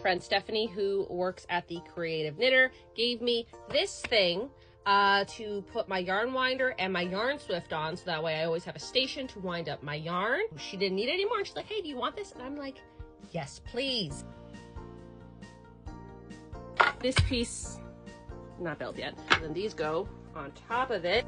Friend Stephanie, who works at the Creative Knitter, gave me this thing to put my yarn winder and my yarn swift on, so that way I always have a station to wind up my yarn. She didn't need it anymore, and she's like, hey, do you want this? And I'm like, yes, please. This piece, not built yet. And then these go on top of it.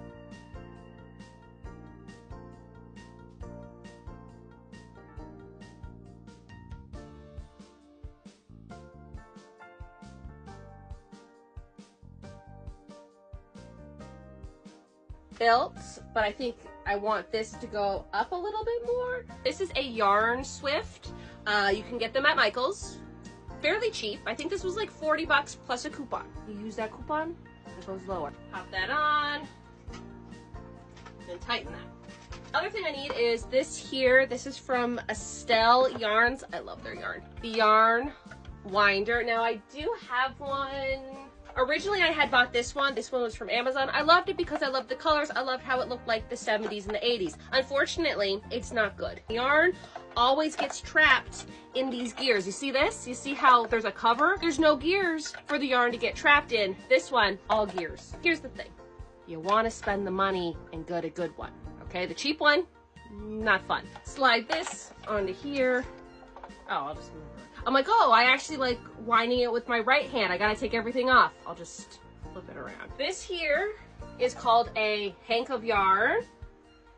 Built, but I think I want this to go up a little bit more. This is a yarn swift. You can get them at Michael's. Fairly cheap. I think this was like 40 bucks plus a coupon. You use that coupon, it goes lower. Pop that on and tighten that. Other thing I need is this here. This is from Estelle Yarns. I love their yarn. The yarn winder. Now I do have one. Originally I had bought this one. This one was from Amazon. I loved it because I loved the colors. I loved how it looked like the 70s and the 80s. Unfortunately, it's not good. Yarn always gets trapped in these gears. You see this? You see how there's a cover? There's no gears for the yarn to get trapped in. This one, all gears. Here's the thing. You want to spend the money and get a good one. Okay, the cheap one, not fun. Slide this onto here. Oh, I'll just move it. I'm like, oh, I actually like winding it with my right hand. I gotta take everything off. I'll just flip it around. This here is called a hank of yarn,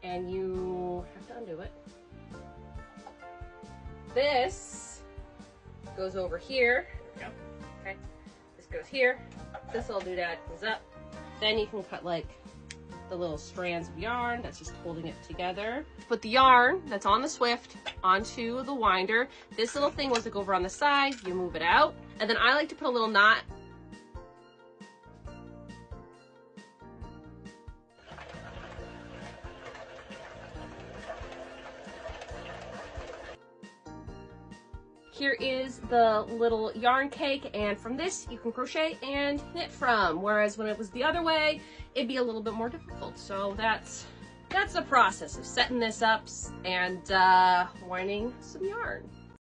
and you have to undo it. This goes over here. There we go. Okay, this goes here. This little doodad goes up. Then you can cut like the little strands of yarn that's just holding it together. Put the yarn that's on the swift onto the winder. This little thing was to go over on the side. You move it out, and then I like to put a little knot. Here is the little yarn cake, and from this you can crochet and knit from, whereas when it was the other way, it'd be a little bit more difficult. So that's the process of setting this up and winding some yarn.